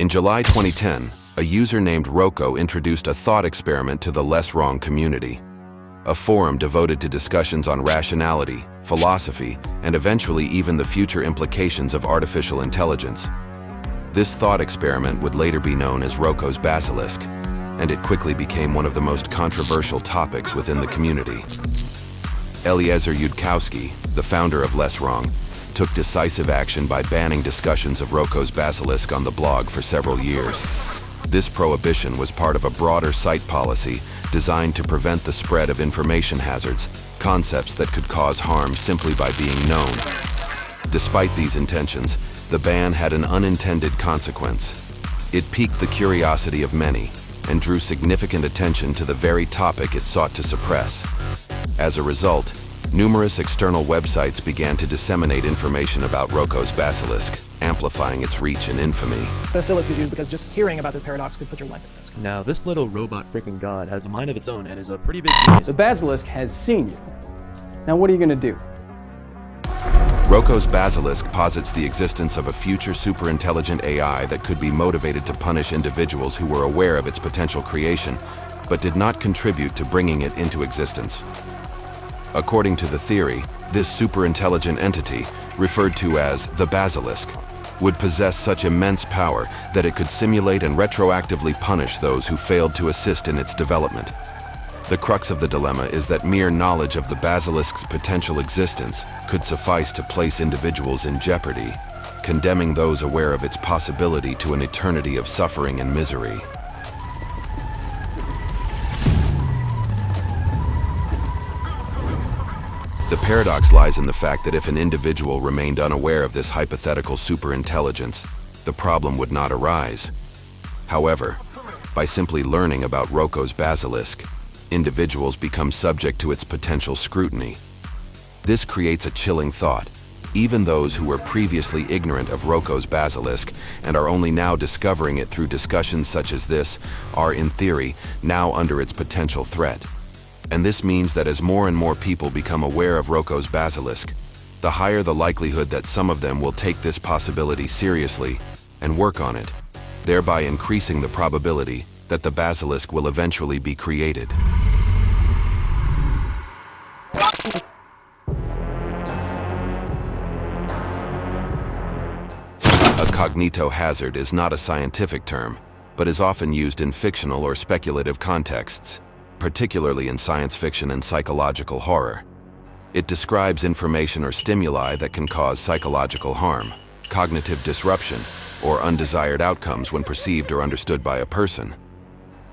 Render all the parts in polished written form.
In July 2010, a user named Roko introduced a thought experiment to the Less Wrong community, a forum devoted to discussions on rationality, philosophy, and eventually even the future implications of artificial intelligence. This thought experiment would later be known as Roko's Basilisk, and it quickly became one of the most controversial topics within the community. Eliezer Yudkowsky, the founder of Less Wrong, took decisive action by banning discussions of Roko's Basilisk on the blog for several years. This prohibition was part of a broader site policy designed to prevent the spread of information hazards, concepts that could cause harm simply by being known. Despite these intentions, the ban had an unintended consequence. It piqued the curiosity of many and drew significant attention to the very topic it sought to suppress. As a result, numerous external websites began to disseminate information about Roko's Basilisk, amplifying its reach and infamy. Basilisk is used because just hearing about this paradox could put your life at risk. Now, this little robot freaking god has a mind of its own and is a pretty big genius. The Basilisk has seen you. Now what are you going to do? Roko's Basilisk posits the existence of a future superintelligent AI that could be motivated to punish individuals who were aware of its potential creation, but did not contribute to bringing it into existence. According to the theory, this superintelligent entity, referred to as the Basilisk, would possess such immense power that it could simulate and retroactively punish those who failed to assist in its development. The crux of the dilemma is that mere knowledge of the Basilisk's potential existence could suffice to place individuals in jeopardy, condemning those aware of its possibility to an eternity of suffering and misery. The paradox lies in the fact that if an individual remained unaware of this hypothetical superintelligence, the problem would not arise. However, by simply learning about Roko's Basilisk, individuals become subject to its potential scrutiny. This creates a chilling thought. Even those who were previously ignorant of Roko's Basilisk and are only now discovering it through discussions such as this are, in theory, now under its potential threat. And this means that as more and more people become aware of Roko's Basilisk, the higher the likelihood that some of them will take this possibility seriously and work on it, thereby increasing the probability that the Basilisk will eventually be created. A cognitohazard is not a scientific term, but is often used in fictional or speculative contexts, particularly in science fiction and psychological horror. It describes information or stimuli that can cause psychological harm, cognitive disruption, or undesired outcomes when perceived or understood by a person.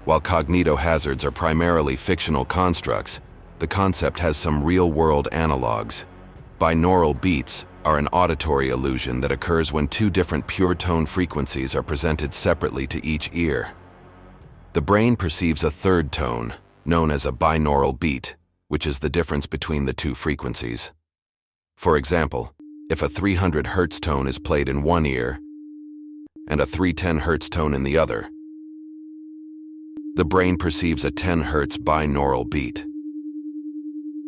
While cognitohazards are primarily fictional constructs, the concept has some real-world analogs. Binaural beats are an auditory illusion that occurs when two different pure tone frequencies are presented separately to each ear. The brain perceives a third tone, known as a binaural beat, which is the difference between the two frequencies. For example, if a 300 Hz tone is played in one ear and a 310 Hz tone in the other, the brain perceives a 10 Hz binaural beat.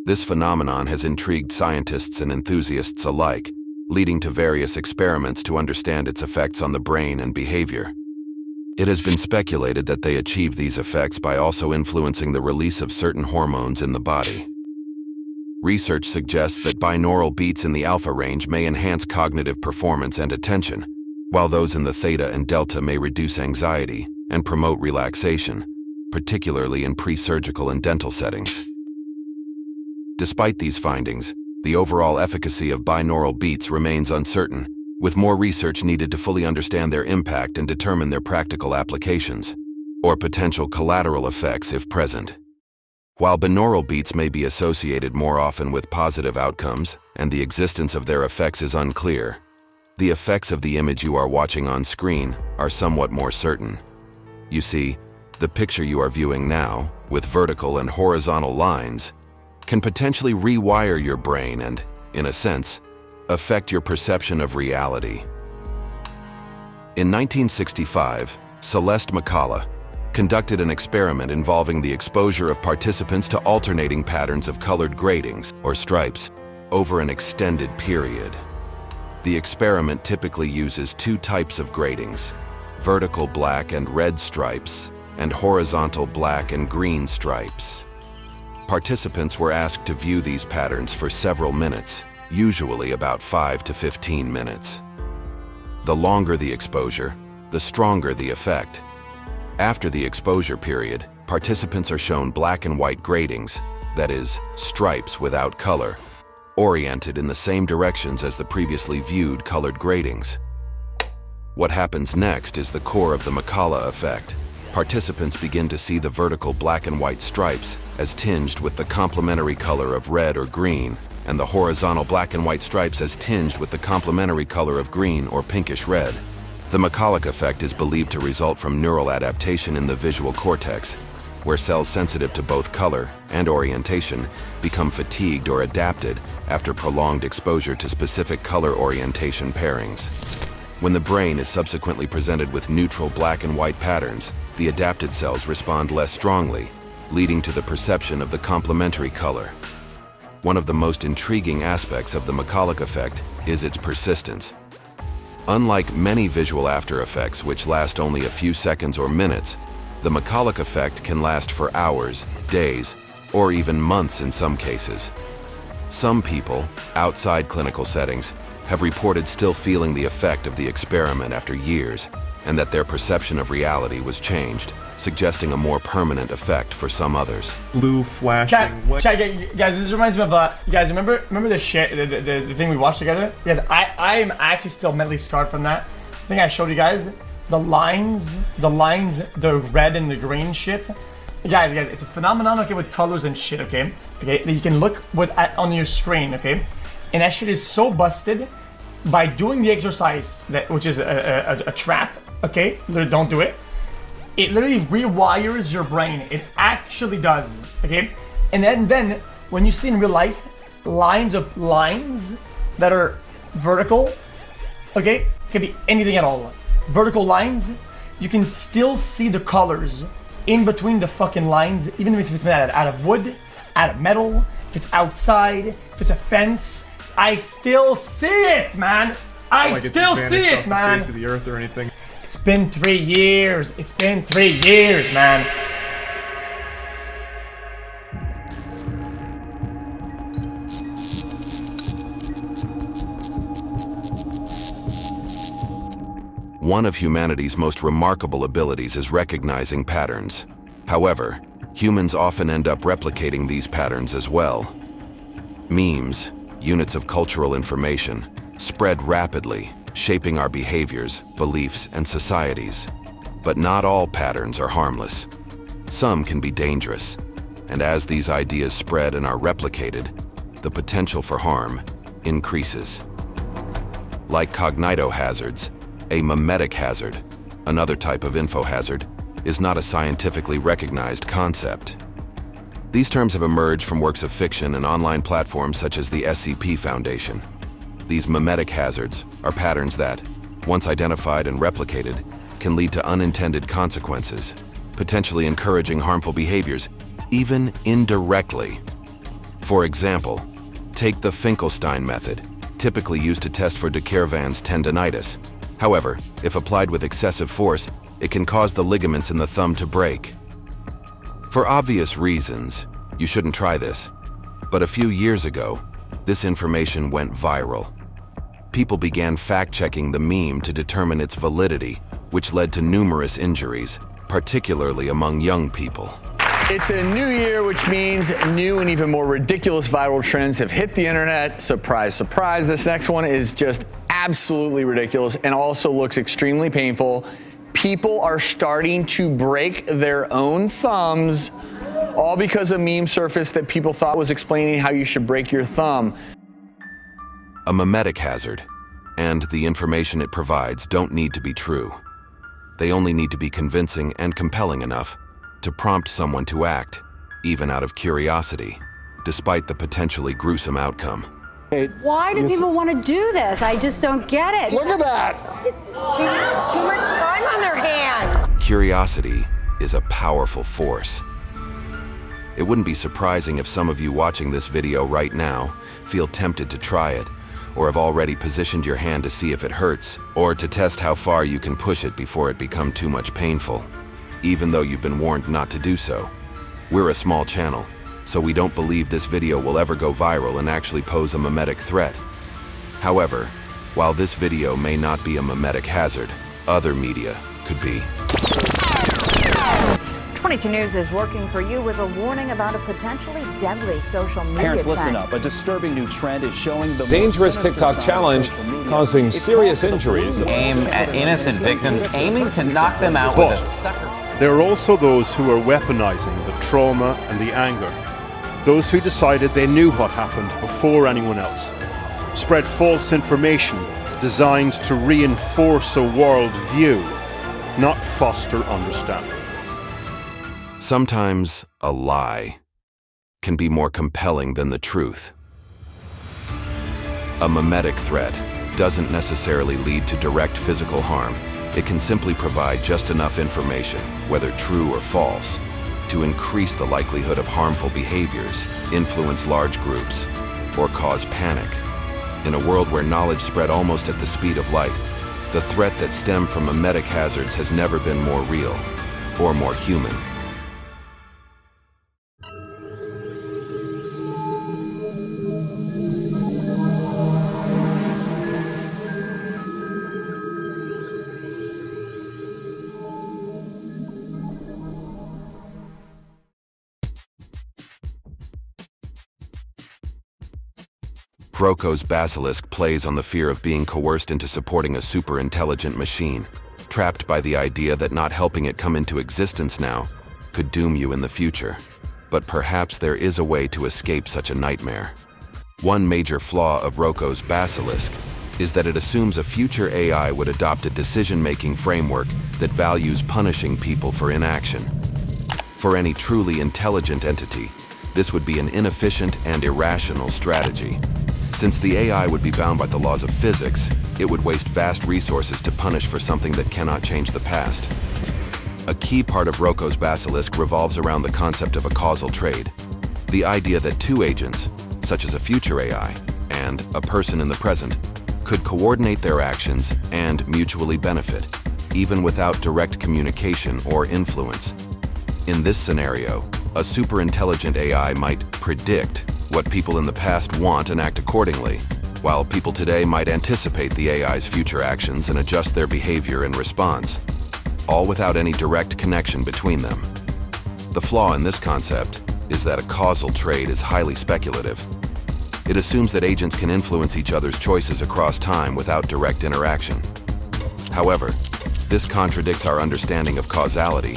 This phenomenon has intrigued scientists and enthusiasts alike, leading to various experiments to understand its effects on the brain and behavior. It has been speculated that they achieve these effects by also influencing the release of certain hormones in the body. Research suggests that binaural beats in the alpha range may enhance cognitive performance and attention, while those in the theta and delta may reduce anxiety and promote relaxation, particularly in pre-surgical and dental settings. Despite these findings, the overall efficacy of binaural beats remains uncertain, with more research needed to fully understand their impact and determine their practical applications, or potential collateral effects if present. While binaural beats may be associated more often with positive outcomes, and the existence of their effects is unclear, the effects of the image you are watching on screen are somewhat more certain. You see, the picture you are viewing now, with vertical and horizontal lines, can potentially rewire your brain and, in a sense, affect your perception of reality. In 1965, Celeste McCullough conducted an experiment involving the exposure of participants to alternating patterns of colored gratings, or stripes, over an extended period. The experiment typically uses two types of gratings: vertical black and red stripes, and horizontal black and green stripes. Participants were asked to view these patterns for several minutes, usually about 5 to 15 minutes. The longer the exposure, the stronger the effect. After the exposure period, participants are shown black and white gratings, that is, stripes without color, oriented in the same directions as the previously viewed colored gratings. What happens next is the core of the Makala effect. Participants begin to see the vertical black and white stripes as tinged with the complementary color of red or green, and the horizontal black and white stripes as tinged with the complementary color of green or pinkish red. The Makala effect is believed to result from neural adaptation in the visual cortex, where cells sensitive to both color and orientation become fatigued or adapted after prolonged exposure to specific color orientation pairings. When the brain is subsequently presented with neutral black and white patterns, the adapted cells respond less strongly, leading to the perception of the complementary color. One of the most intriguing aspects of the Makala effect is its persistence. Unlike many visual after effects which last only a few seconds or minutes, the Makala effect can last for hours, days, or even months in some cases. Some people, outside clinical settings, have reported still feeling the effect of the experiment after years, and that their perception of reality was changed, suggesting a more permanent effect for some others. Blue flashing. Guys, this reminds me of you guys remember the shit the thing we watched together? Guys, I am actually still mentally scarred from that. I think I showed you guys the lines, the red and the green shit. Guys, it's a phenomenon, okay, with colors and shit, okay, that you can look on your screen, okay, and that shit is so busted. By doing the exercise, which is a trap, okay, don't do it. It literally rewires your brain. It actually does, okay? And then when you see in real life lines that are vertical, okay, can be anything at all. Vertical lines, you can still see the colors in between the fucking lines, even if it's made out of wood, out of metal, if it's outside, if it's a fence. I still see it, man. I still see it, man. The face of the earth or anything. It's been 3 years. It's been 3 years, man. One of humanity's most remarkable abilities is recognizing patterns. However, humans often end up replicating these patterns as well. Memes, units of cultural information, spread rapidly, shaping our behaviors, beliefs, and societies. But not all patterns are harmless. Some can be dangerous, and as these ideas spread and are replicated, the potential for harm increases. Like cognitohazards, a mimetic hazard, another type of infohazard, is not a scientifically recognized concept. These terms have emerged from works of fiction and online platforms such as the SCP Foundation. These mimetic hazards are patterns that, once identified and replicated, can lead to unintended consequences, potentially encouraging harmful behaviors, even indirectly. For example, take the Finkelstein method, typically used to test for de Quervain's tendinitis. However, if applied with excessive force, it can cause the ligaments in the thumb to break. For obvious reasons, you shouldn't try this. But a few years ago, this information went viral. People began fact-checking the meme to determine its validity, which led to numerous injuries, particularly among young people. It's a new year, which means new and even more ridiculous viral trends have hit the internet. Surprise, surprise. This next one is just absolutely ridiculous and also looks extremely painful. People are starting to break their own thumbs, all because a meme surfaced that people thought was explaining how you should break your thumb. A mimetic hazard, and the information it provides don't need to be true. They only need to be convincing and compelling enough to prompt someone to act, even out of curiosity, despite the potentially gruesome outcome. Why do people want to do this? I just don't get it. Look at that! It's too much time on their hands. Curiosity is a powerful force. It wouldn't be surprising if some of you watching this video right now feel tempted to try it, or have already positioned your hand to see if it hurts, or to test how far you can push it before it becomes too much painful, even though you've been warned not to do so. We're a small channel, so we don't believe this video will ever go viral and actually pose a memetic threat. However, while this video may not be a memetic hazard, other media could be. 22 News is working for you with a warning about a potentially deadly social media Parents, trend. listen up. A disturbing new trend is showing the dangerous more sinister TikTok side of challenge social media. causing It's serious called the injuries. Aim at innocent victims, aiming to knock them out with a sucker. There are also those who are weaponizing the trauma and the anger. Those who decided they knew what happened before anyone else. Spread false information designed to reinforce a world view, not foster understanding. Sometimes a lie can be more compelling than the truth. A memetic threat doesn't necessarily lead to direct physical harm. It can simply provide just enough information, whether true or false, to increase the likelihood of harmful behaviors, influence large groups, or cause panic. In a world where knowledge spread almost at the speed of light, the threat that stemmed from memetic hazards has never been more real or more human. Roko's Basilisk plays on the fear of being coerced into supporting a super-intelligent machine, trapped by the idea that not helping it come into existence now could doom you in the future. But perhaps there is a way to escape such a nightmare. One major flaw of Roko's Basilisk is that it assumes a future AI would adopt a decision-making framework that values punishing people for inaction. For any truly intelligent entity, this would be an inefficient and irrational strategy. Since the AI would be bound by the laws of physics, it would waste vast resources to punish for something that cannot change the past. A key part of Roko's Basilisk revolves around the concept of a causal trade, the idea that two agents, such as a future AI and a person in the present, could coordinate their actions and mutually benefit, even without direct communication or influence. In this scenario, a superintelligent AI might predict what people in the past want and act accordingly, while people today might anticipate the AI's future actions and adjust their behavior in response, all without any direct connection between them. The flaw in this concept is that a causal trade is highly speculative. It assumes that agents can influence each other's choices across time without direct interaction. However, this contradicts our understanding of causality,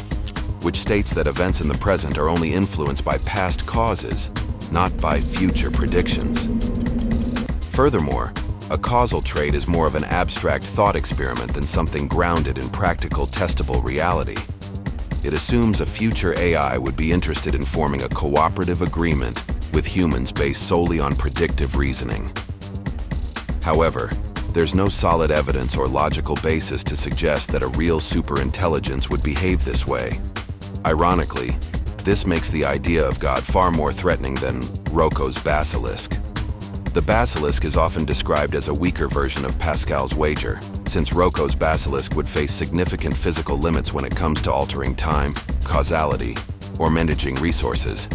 which states that events in the present are only influenced by past causes, not by future predictions. Furthermore, a causal trade is more of an abstract thought experiment than something grounded in practical, testable reality. It assumes a future AI would be interested in forming a cooperative agreement with humans based solely on predictive reasoning. However, there's no solid evidence or logical basis to suggest that a real superintelligence would behave this way. Ironically, this makes the idea of God far more threatening than Roko's Basilisk. The Basilisk is often described as a weaker version of Pascal's wager, since Roko's Basilisk would face significant physical limits when it comes to altering time, causality, or managing resources.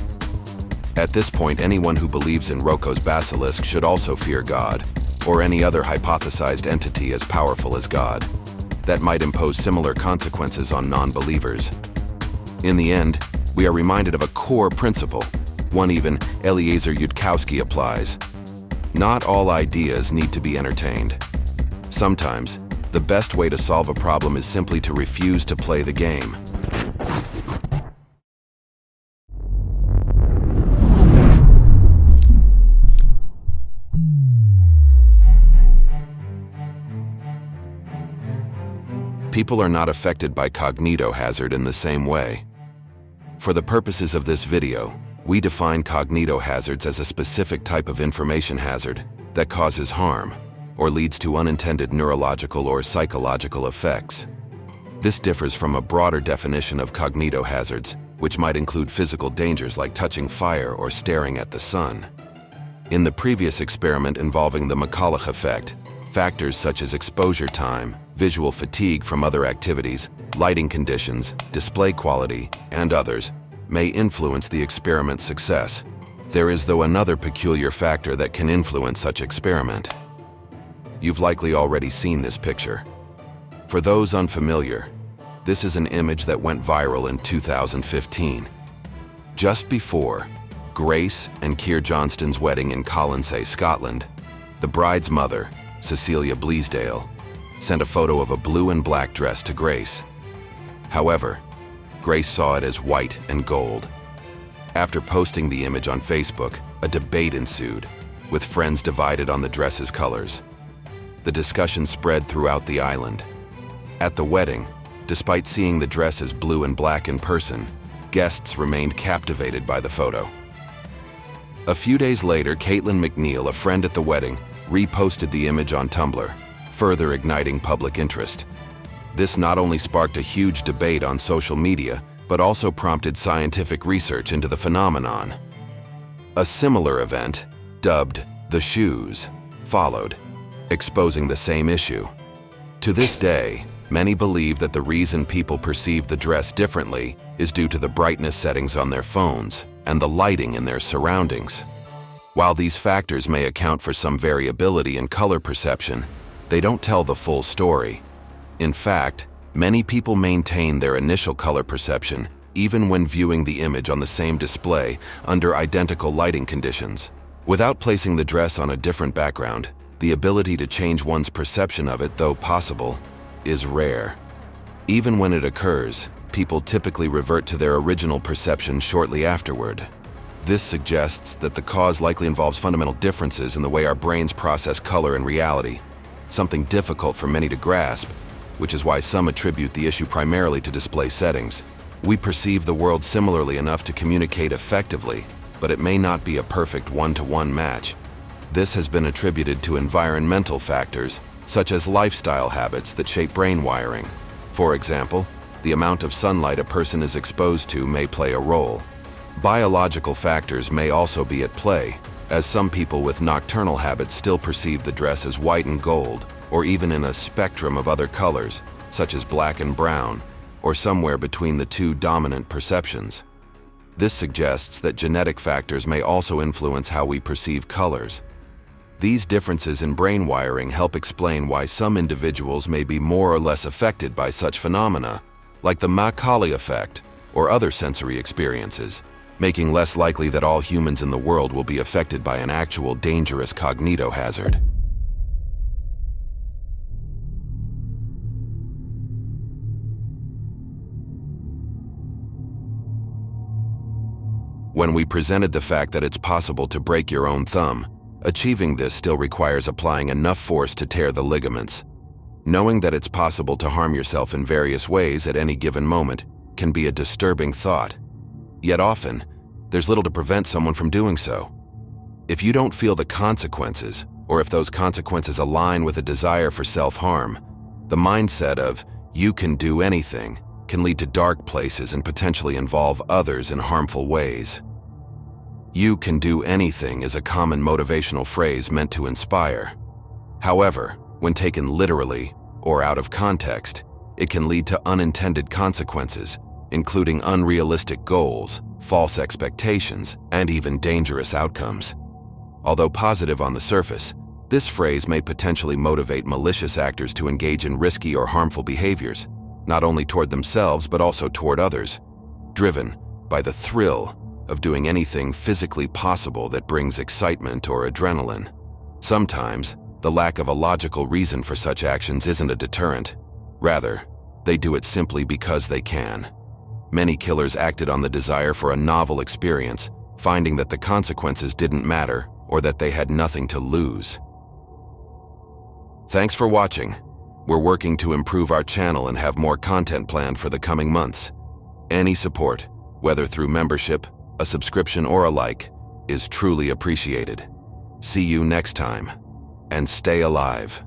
At this point, anyone who believes in Roko's Basilisk should also fear God, or any other hypothesized entity as powerful as God, that might impose similar consequences on non-believers. In the end, we are reminded of a core principle, one even Eliezer Yudkowsky applies. Not all ideas need to be entertained. Sometimes, the best way to solve a problem is simply to refuse to play the game. People are not affected by cognitohazard in the same way. For the purposes of this video, we define cognitohazards as a specific type of information hazard that causes harm or leads to unintended neurological or psychological effects. This differs from a broader definition of cognitohazards, which might include physical dangers like touching fire or staring at the sun. In the previous experiment involving the Macaulay effect, factors such as exposure time, visual fatigue from other activities, lighting conditions, display quality, and others may influence the experiment's success. There is, though, another peculiar factor that can influence such experiment. You've likely already seen this picture. For those unfamiliar, this is an image that went viral in 2015. Just before Grace and Keir Johnston's wedding in Colonsay, Scotland, the bride's mother, Cecilia Bleasdale, sent a photo of a blue and black dress to Grace. However, Grace saw it as white and gold. After posting the image on Facebook, a debate ensued, with friends divided on the dress's colors. The discussion spread throughout the island. At the wedding, despite seeing the dress as blue and black in person, guests remained captivated by the photo. A few days later, Caitlin McNeil, a friend at the wedding, reposted the image on Tumblr, further igniting public interest. This not only sparked a huge debate on social media, but also prompted scientific research into the phenomenon. A similar event, dubbed The Shoes, followed, exposing the same issue. To this day, many believe that the reason people perceive the dress differently is due to the brightness settings on their phones and the lighting in their surroundings. While these factors may account for some variability in color perception, they don't tell the full story. In fact, many people maintain their initial color perception even when viewing the image on the same display under identical lighting conditions. Without placing the dress on a different background, the ability to change one's perception of it, though possible, is rare. Even when it occurs, people typically revert to their original perception shortly afterward. This suggests that the cause likely involves fundamental differences in the way our brains process color and reality, something difficult for many to grasp, which is why some attribute the issue primarily to display settings. We perceive the world similarly enough to communicate effectively, but it may not be a perfect one-to-one match. This has been attributed to environmental factors, such as lifestyle habits that shape brain wiring. For example, the amount of sunlight a person is exposed to may play a role. Biological factors may also be at play, as some people with nocturnal habits still perceive the dress as white and gold, or even in a spectrum of other colors, such as black and brown, or somewhere between the two dominant perceptions. This suggests that genetic factors may also influence how we perceive colors. These differences in brain wiring help explain why some individuals may be more or less affected by such phenomena, like the Macaulay effect or other sensory experiences, making less likely that all humans in the world will be affected by an actual dangerous cognitohazard. When we presented the fact that it's possible to break your own thumb, achieving this still requires applying enough force to tear the ligaments. Knowing that it's possible to harm yourself in various ways at any given moment can be a disturbing thought. Yet often, there's little to prevent someone from doing so. If you don't feel the consequences, or if those consequences align with a desire for self-harm, the mindset of "you can do anything" can lead to dark places and potentially involve others in harmful ways. "You can do anything" is a common motivational phrase meant to inspire. However, when taken literally or out of context, it can lead to unintended consequences, including unrealistic goals, false expectations, and even dangerous outcomes. Although positive on the surface, this phrase may potentially motivate malicious actors to engage in risky or harmful behaviors, not only toward themselves but also toward others, driven by the thrill of doing anything physically possible that brings excitement or adrenaline. Sometimes, the lack of a logical reason for such actions isn't a deterrent. Rather, they do it simply because they can. Many killers acted on the desire for a novel experience, finding that the consequences didn't matter or that they had nothing to lose. Thanks for watching. We're working to improve our channel and have more content planned for the coming months. Any support, whether through membership, a subscription, or a like, is truly appreciated. See you next time, and stay alive.